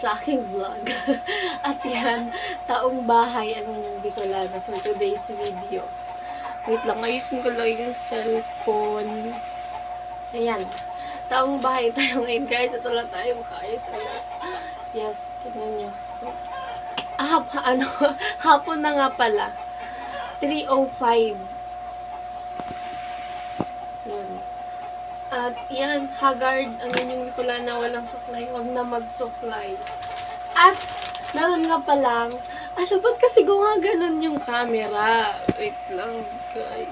sa aking vlog. At yan, taong bahay ang inyong Bicolana for today's video. Wait lang, ayusin ko lang yung cellphone. So yan, taong bahay tayo ngayon guys. Ito lang tayo makaayos. Yes, tignan nyo. Hapon na nga pala. 3:05. Yun. At yan, haggard ang inyong Bicolana, walang suklay. Huwag na magsuklay. At, meron nga palang, ba't kasi gumaganon yung camera? Wait lang, guys.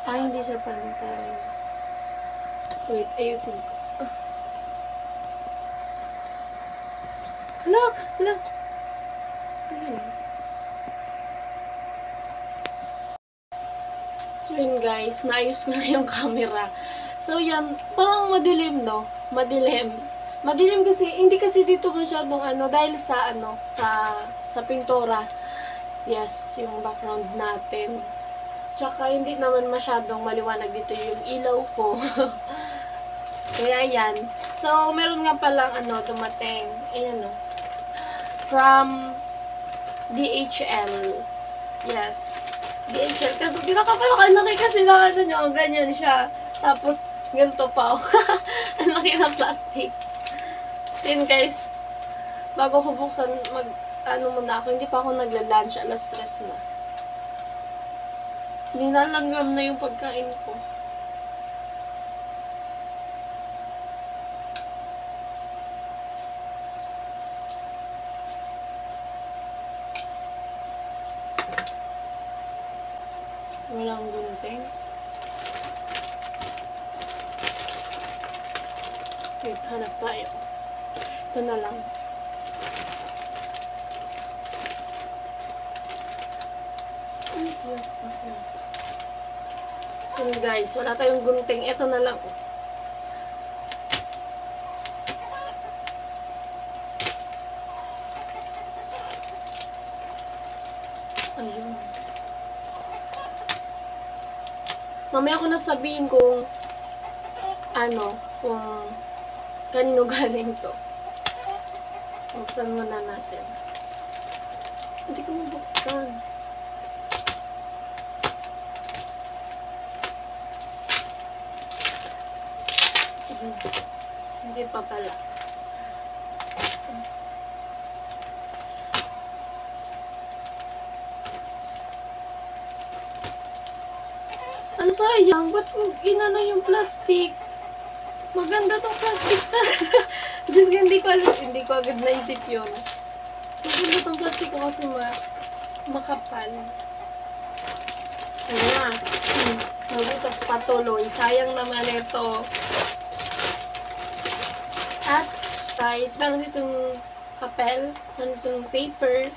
Hindi siya pantay. Wait, ayusin ko. Hala. Ayun. So yun guys, naayos ko na yung camera. So yan, parang madilim, no? Madilim kasi, hindi kasi dito masyadong dahil sa sa pintura. Yes, yung background natin. Tsaka hindi naman masyadong maliwanag dito yung ilaw ko. Kaya yan. So, meron nga palang dumating. Ayan, no? From DHL. Yes. DHL. Kasi kinakabalak kasi lang nyo, ganyan siya. Tapos, ganito pa. Ang laki ng plastic. So, yun guys. Bago ko buksan, muna ako. Hindi pa ako nagla-lunch. Alas 3 na. Nilalanggam na yung pagkain ko. Walang gunting. Wait, hanap tayo. Ito na lang. Yun guys, wala tayong gunting. Ito na lang. Ayun. Mamaya ko na sabihin kung kung kanino galing to. Buksan muna natin. Hindi ko mabuksan. Hindi pa pala. Sayang? Ba't ko inano yung plastic? Maganda tong plastic sa... Just hindi ko agad naisip yun. Maganda tong plastic ko kasi makapal. Ayan. Nabutas patuloy. Sayang naman ito. At, guys, meron ditong papel. Meron ditong paper.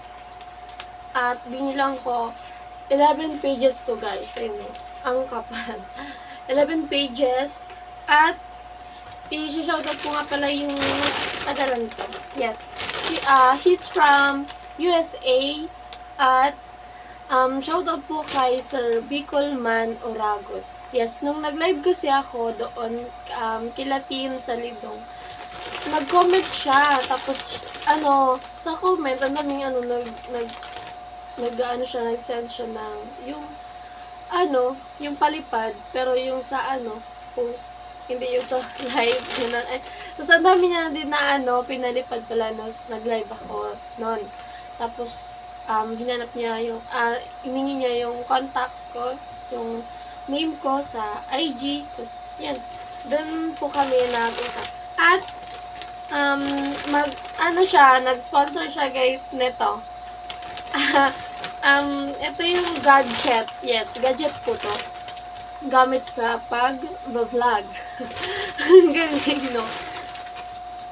At, binilang ko 11 pages to, guys. Ayun. Ang kapal. 11 pages. At, i-shoutout ko nga pala yung padalan to. Yes. He's from USA. At, shoutout po kay Sir Bicolman Oragot. Yes, nung nag-live kasi ako doon, kilatin sa Lidong, nag-comment siya. Tapos, sa comment, ang daming nag-send siya ng, yung palipad, pero yung sa post, hindi yung sa live, yun. Tapos ang dami niya din na pinalipad pala na nag-live ako noon. Tapos, hinanap niya yung, hiningi niya yung contacts ko, yung name ko sa IG, tapos yan, doon po kami nag-usap. At, nag-sponsor siya guys, neto. Ito yung gadget. Yes, gadget po to. Gamit sa pag-vlog. Ang galing, no?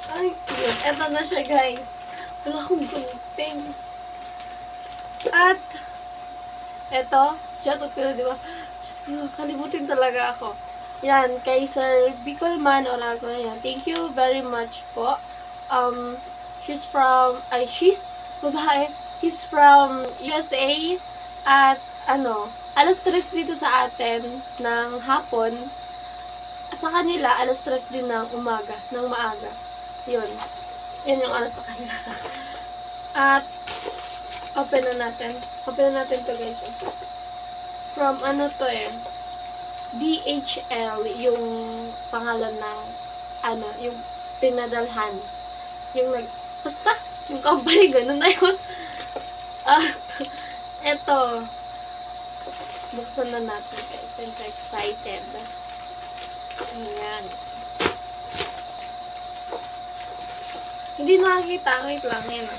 Ay, cute. Ito na siya, guys. Wala akong gunting. At, ito, shoutout ko na, di ba? Diyos ko, kalimutin talaga ako. Yan, kay Sir Bicolman Orago. Yan, thank you very much po. She's babae. He's from USA. At, alas 3 dito sa atin ng hapon. Sa kanila, alas 3 din ng umaga, ng maaga. Yun. Yan yung oras sa kanila. At, open na natin. Open na natin to guys. From ano to DHL, yung pangalan ng, yung pinadalhan. Basta, yung company, ganun na yun. At, eto, buksan na natin guys. I'm so excited. Ayan. Hindi nakakita. Wait lang. Yan.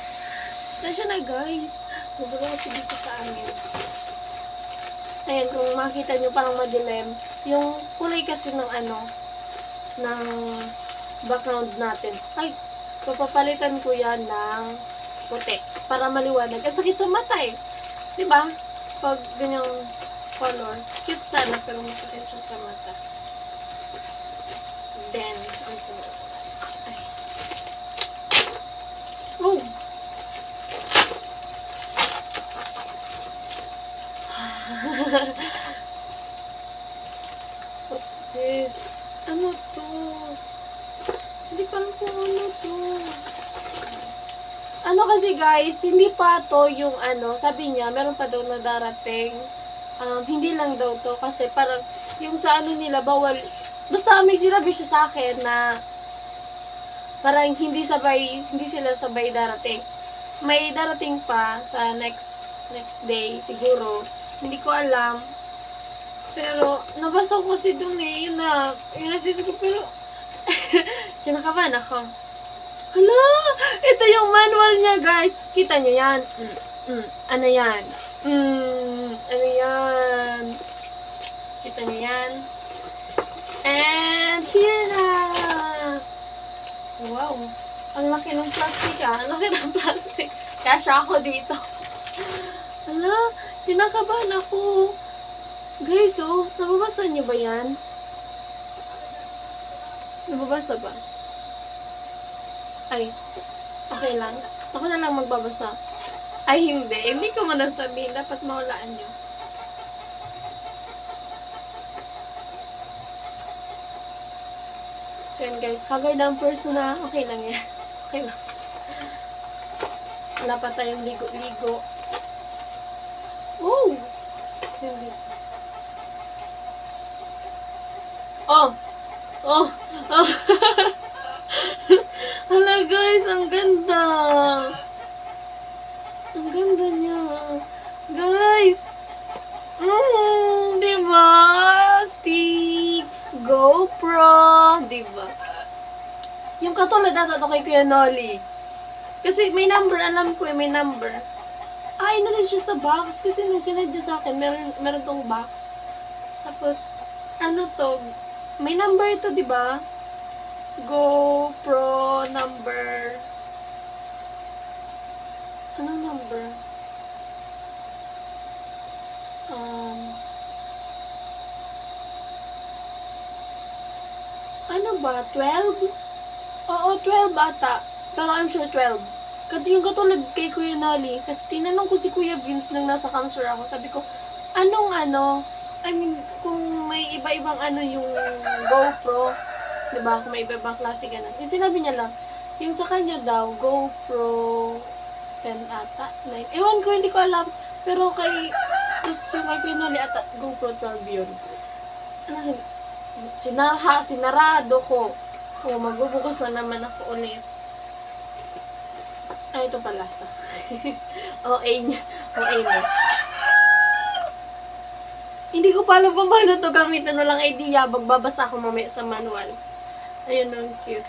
Pasensya na guys. Magulo kasi dito sa amin. Ayan. Kung makita nyo parang madilim. Yung kulay kasi ng ng background natin. Ay, papapalitan ko yan ng puti. Para maliwanag. Ang sakit sa mata diba? Pag ganyang color. Cute sana pero masakit siya sa mata. Then, ang sunod. Ay. Oh! What's this? Ano to? Hindi pa alam kung ano to. Ano kasi guys, hindi pa to yung sabi niya, meron pa daw na darating. Hindi lang daw to kasi parang yung sa nila bawal. Basta may sinabi siya sa akin na parang hindi sila sabay darating. May darating pa sa next day siguro. Hindi ko alam. Pero nabasa ko kasi dun yung nasisip ko pero kinakabahan ako. Hala! Ito yung manual niya guys. Kita niyo yan? Ano yan? Ano yan? Kita niyo yan? And here na! Wow! Ang laki ng plastic Ang laki ng plastic. Kasya ako dito. Hala! Tinakabahan ako. Guys, nababasa niyo ba yan? Nababasa ba? Ay, okay lang. Ako na lang magbabasa. Ay, hindi. Hindi ko man sabihin. Dapat mawalaan niyo. So yun guys, haggard ang person na okay lang yan. Okay lang. Wala pa tayong ligo-ligo. Oh! Yun guys. Oh! Oh! Oh! Hala guys, ang ganda! Ang ganda niya. Guys! Diba? Stick! GoPro! Diba? Yung katulad natin ito kay Kuya Nolly. Kasi may number, alam ko may number. Ay, nalis siya sa box. Kasi nung sinadya sa akin, meron tong box. Tapos, ano to? May number ito, diba? GoPro number. Anong number? Ano ba? 12? Oo, 12 ata. Pero I'm sure 12. Yung katulad kay Kuya Nolly, kasi tinanong ko si Kuya Vince nang nasa cancer ako. Sabi ko, I mean, kung may iba-ibang yung GoPro, diba? Kung may iba-ibang klase ganun. Yung sinabi niya lang, yung sa kanya daw, GoPro 10 ata, 9. Ewan ko, hindi ko alam. Pero tapos yung kay Kuya Nolly ata, GoPro 12 yun. Sinarado ko. Magbubukas na naman ako ulit. Ay, ito pala. OA niya. Hindi ko pa alam kung paano ito gamitin. Walang idea. Magbabasa ako mamaya sa manual. Ayun, ang cute.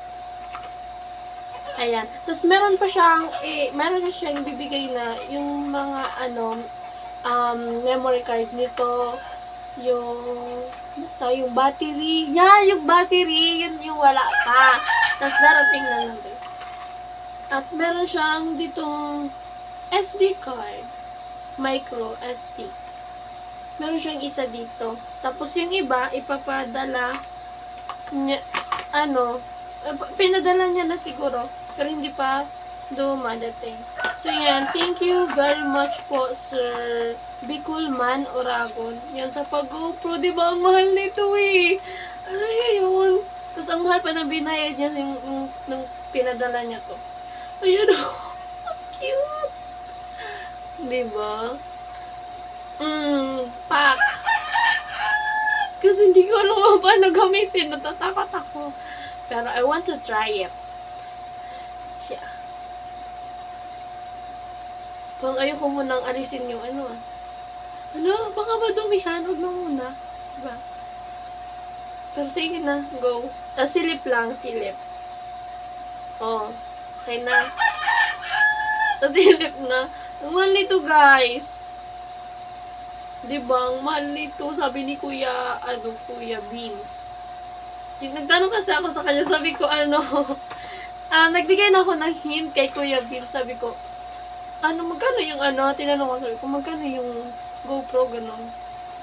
Ayan. Tapos meron pa siyang, meron na siyang bibigay na yung mga, memory card nito. Basta yung battery. Yung battery. Yun yung wala pa. Tapos darating na lang din. At meron siyang ditong SD card. Micro SD. Meron siyang isa dito. Tapos yung iba, ipapadala niya, pinadala niya na siguro. Pero hindi pa dumadating. So yan, thank you very much po, Sir Bicolman Oragon. Yan sa pag-GoPro, diba? Ang mahal nito Ano yun? Tapos ang mahal pa na binayad niya nung pinadala niya to. Ayun o. Cute. Diba? Pak. Kasi hindi ko alam kung paano gamitin. Natatakot ako. Pero I want to try it. Siya. Parang ayoko munang alisin yung ano ah. Ano? Baka madumihan. Huwag na muna. Diba? Pero sige na. Go. Silip lang. Silip. Oh. Okay na. Silip na. Ang mahal nito guys. Diba? Ang mahal nito. Sabi ni Kuya, Kuya Beans. Nagtanong kasi ako sa kanya. Sabi ko, nagbigay na ako ng hint kay Kuya Beans. Sabi ko, magkano yung tinanong ko, sabi ko, magkano yung GoPro, ganun.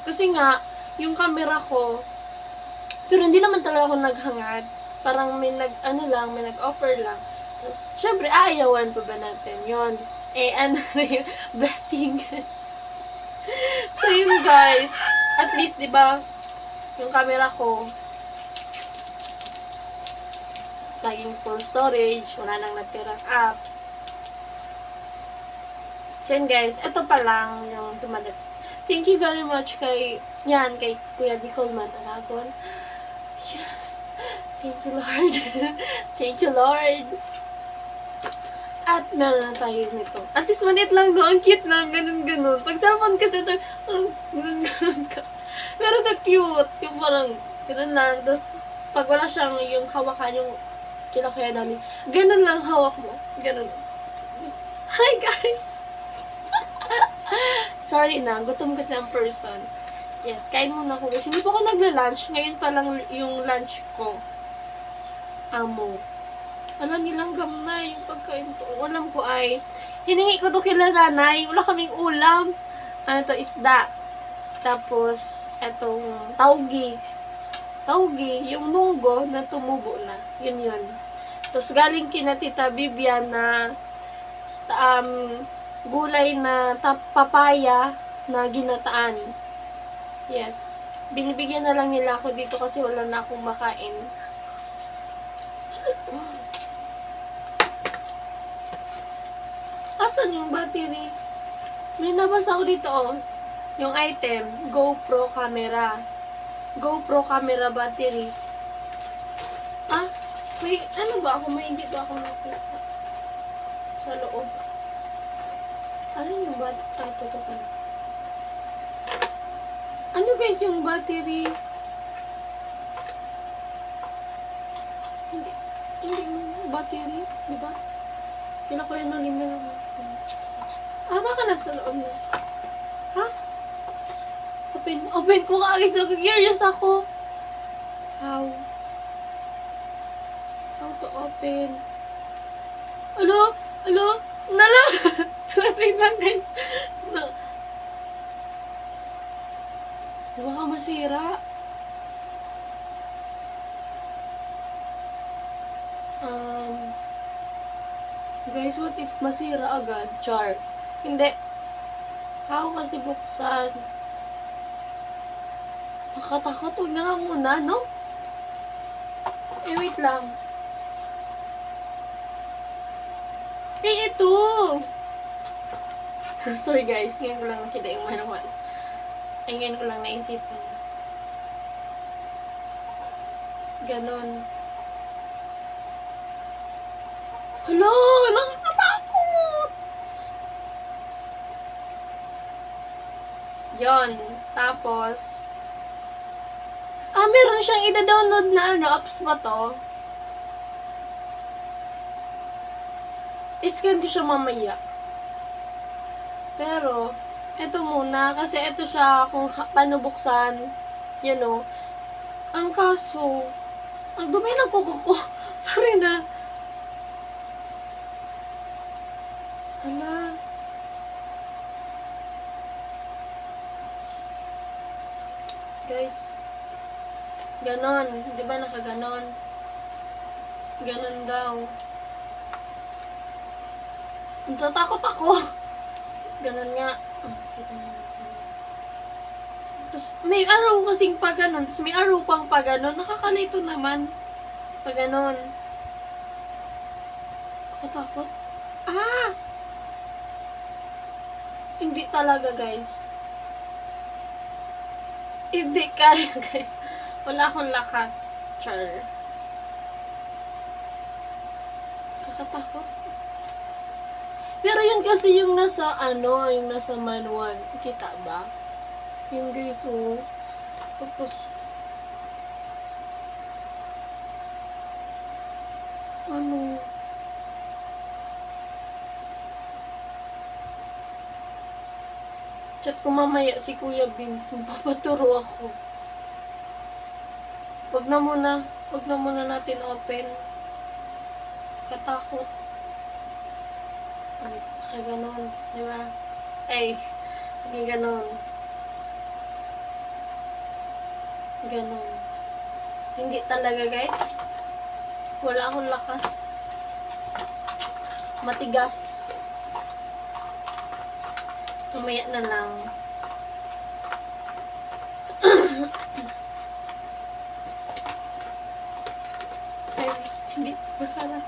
Kasi nga, yung camera ko, pero hindi naman talaga ako naghangad. Parang may may nag-offer lang. Tapos, syempre, aayawan pa ba natin yon? Yung blessing. So, yun guys. At least, di ba yung camera ko, laging full storage, wala nang natirang apps. So, yun guys, ito pa lang yung tumalat. Thank you very much kay Kuya Bicolman Aragon. Yes! Thank you, Lord. Thank you, Lord. At meron na tayo nito. At least manit lang no, ang cute lang, ganun-ganun. Pag cellphone kasi ito, parang ganun-ganun ka. Pero ito cute. Yung parang, ganun lang. Tapos, pag wala siyang yung hawakan, yung kila Kuya Dali, ganun lang hawak mo. Ganun. Hi, guys! Sorry na, gutom kasi ang person. Yes, kain muna ako guys. Hindi pa ako nagla-lunch. Ngayon pa lang yung lunch ko. Amo. Nilanggam na yung pagkain ko. Ang ulam ko ay, hiningi ko to kila nanay. Wala kaming ulam. Isda. Tapos, etong taugi. Taugi, yung munggo na tumubo na. Yun. Tapos, galing kina Tita Bibian na gulay na papaya na ginataan. Yes. Binibigyan na lang nila ako dito kasi wala na akong makain. Asan yung battery? May nabasa ko dito, oh. Yung item, GoPro camera. GoPro camera battery. May, hindi ba ako nakita? Sa loob. Ano yung battery? Ito pala. Ano guys yung battery? Hindi battery, di ba? Kila ko yun lima lang. Baka nasa loob na. Ha? Open ko ka guys. So curious ako. How to open? Hello? Nala! Wait lang guys. No. Baka masira. Guys, what if masira agad? Char. Hindi. How kasi buksan? Nakatakot. Huwag na nga muna, no? Wait lang. Ito! Sorry guys, ngayon ko lang nakita yung manual. Ngayon ko lang naisipan. Ganon. Hala! Nakakatakot! Yon. Tapos, meron siyang ida-download na apps ba to? I-scan ko siya mamaya. Pero, ito muna. Kasi ito siya kung paano buksan. Yan o. Ang kaso, ang dumi ng kuko ko. Sorry na. Hala. Guys. Ganon. Di ba nakaganon? Ganon daw. Natatakot ako. Ganon nga. Kita niyo. Tapos, may araw kasing pa ganon. Tapos, may araw pang pa ganon. Nakakalito naman. Pa ganon. Nakatakot. Ah! Hindi talaga, guys. Hindi kaya, guys. Wala akong lakas. Char. Kakatakot. Pero yun kasi yung nasa, yung nasa manual. Kita ba? Yun, guys, oh. Tapos, chat ko mamaya si Kuya Vince. Magpapaturo ako. Wag na muna natin open. Katakot. Kaya ganon. Diba? Ay, sige ganon. Ganon. Hindi talaga, guys. Wala akong lakas. Matigas. Mamaya na lang. Ay, hindi. Basta na.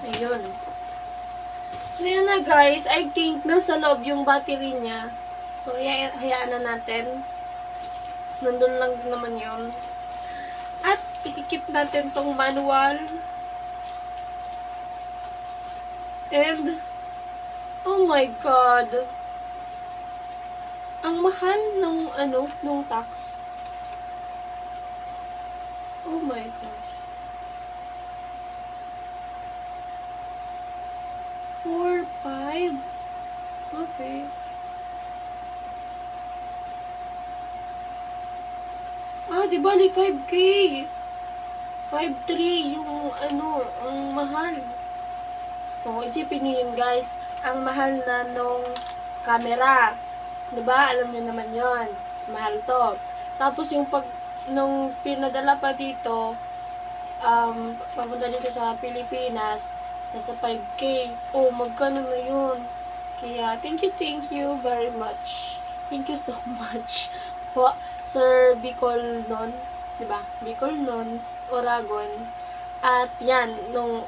Ayun. So, yun na, guys. I think nasa loob yung battery niya. So, hayaan na natin. Nandun lang din naman yun. At, ikikip natin tong manual. And, oh my God. Ang mahal nung tax. Oh my gosh. 4,500. Okay. Di bali 5K. 5,300 yung ang mahal. Isipin niyo yun, guys. Ang mahal na nung camera. Diba? Alam niyo naman yon. Mahal to. Tapos yung nung pinadala pa dito, papunta dito sa Pilipinas, nasa 5K. Magkano na yun? Kaya, thank you very much. Thank you so much po, Sir Bicol nun. Diba? Bicol nun, Oragon. At yan, nung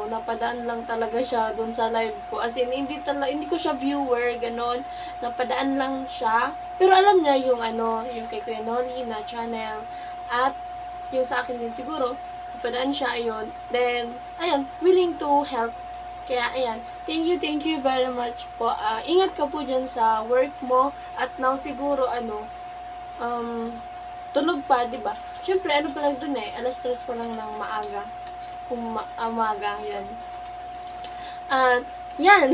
napadaan lang talaga siya dun sa live ko. As in, hindi ko siya viewer, ganon. Napadaan lang siya. Pero alam niya yung yung kay Kuya Noli na channel. At yung sa akin din siguro, napadaan siya, ayun. Then, ayan, willing to help. Kaya, ayan, thank you very much po. Ingat ka po dyan sa work mo. At now, siguro, tulog pa, diba? Siyempre, pa lang dun alas 3 pa lang ng maaga. Umaga, yan. Yan.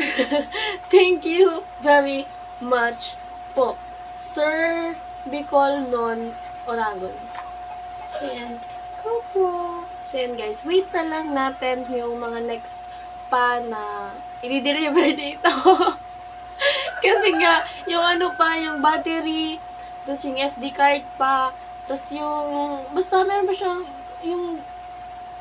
Thank you very much po, Sir Bicol non Oragon. So, yan. Opo. So, yan, guys. Wait na lang natin yung mga next pa na i-deliver dito. Kasi nga, yung yung battery, tapos yung SD card pa, tapos yung, basta meron pa siyang, yung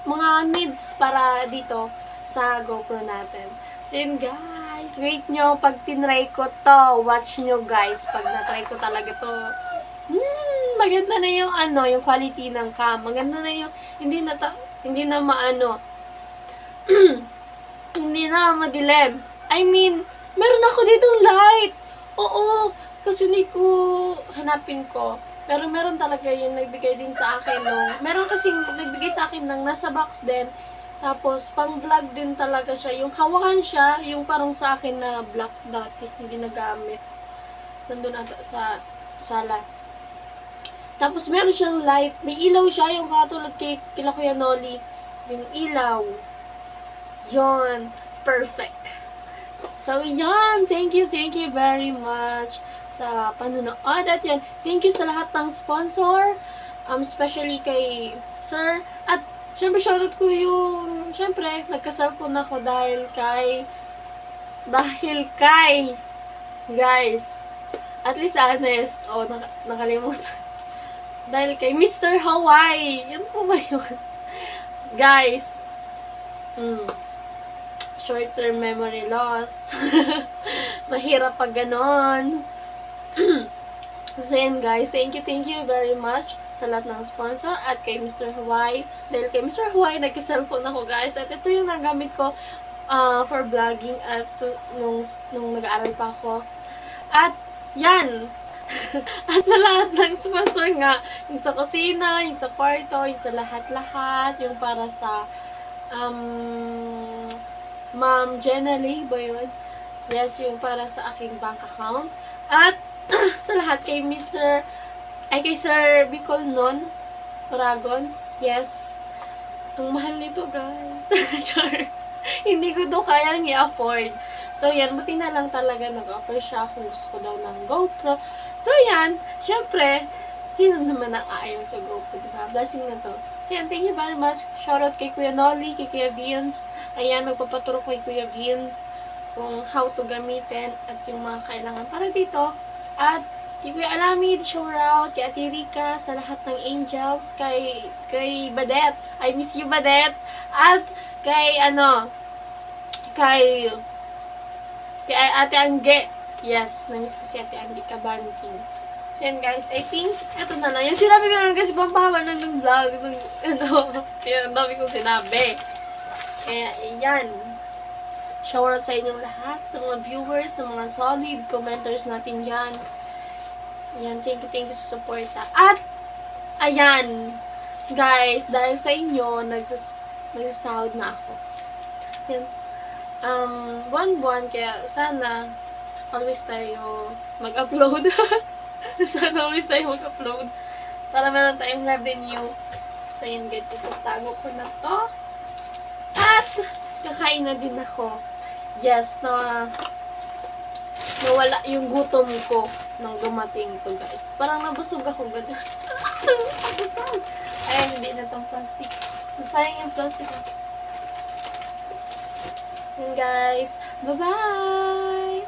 mga needs para dito sa GoPro natin. So, yun, guys. Wait nyo, pag tinry ko to, watch nyo, guys. Pag na-try ko talaga to, maganda na yung yung quality ng cam. Maganda na yung, hindi na hindi na madilim. I mean, meron ako ditong light. Oo, kasi hindi ko hanapin ko. Pero meron talaga yung nagbigay din sa akin meron kasing nagbigay sa akin ng nasa box din. Tapos, pang vlog din talaga siya. Yung hawakan siya, yung parang sa akin na black dati, hindi nagamit. Nandun ata sa sala. Tapos, meron siyang light. May ilaw siya, yung katulad kila Kuya Noli. Yung ilaw. Yon, perfect. So, yan. Thank you very much sa panunood. At yan, thank you sa lahat ng sponsor. Especially kay Sir. At, syempre, shoutout ko yung, syempre, nagka-cellphone ako dahil kay, guys, at least honest. Nakalimutan. Dahil kay Mr. Hawaii. Yun po ba yun? Guys, short-term memory loss. Mahirap pag ganon. So, yan, guys. Thank you very much sa lahat ng sponsor at kay Mr. Hawaii. Dahil kay Mr. Hawaii, nagka-cellphone ako guys. At ito yung nagamit ko for vlogging at nung nag-aaral pa ako. At yan! At sa lahat ng sponsor nga, yung sa kusina, yung sa kwarto, yung sa lahat-lahat, yung para sa Ma'am Jenna Lee ba yun? Yes, yung para sa aking bank account. At sa lahat kay kay Sir Bicol Non Dragon. Yes. Ang mahal nito, guys. Sure. Hindi ko to kayang i-afford. So, yan. Buti na lang talaga nag-offer siya kung gusto ko daw ng GoPro. So, yan. Syempre, sino naman ang ayaw sa GoPro, diba? Blessing na to. So, yan. Thank you very much. Shoutout kay Kuya Nolly, kay Kuya Vince. Ayan, magpapaturo kay Kuya Vince kung how to gamitin at yung mga kailangan para dito. At kay Kuya Alamid, shoutout kay Ate Rica, sa lahat ng angels, kay Badet. I miss you, Badet. At kay kay Ate Angge. Yes, na-miss ko si Ate Angge Kabanting. So yan guys, I think, eto na lang. Yung sinabi ko lang kasi pampahaba ng vlog. Kaya ang dami kong sinabi. Kaya, yan. Shoutout sa inyong lahat, sa mga viewers, sa mga solid commenters natin dyan. Ayan, thank you sa support. At, ayan, guys, dahil sa inyo, nagsasahod na ako. Yan. Buwan-buwan, kaya sana always tayo mag-upload. Sana always tayo mag-upload para meron tayong revenue. So, yun guys, itago ko na to. At, kakain na din ako. Yes, nawala yung gutom ko nang dumating to guys. Parang nabusog ako ganun. Nabusog. Ay, hindi na tong plastic. Nasayang yung plastic. Yun guys. Bye-bye!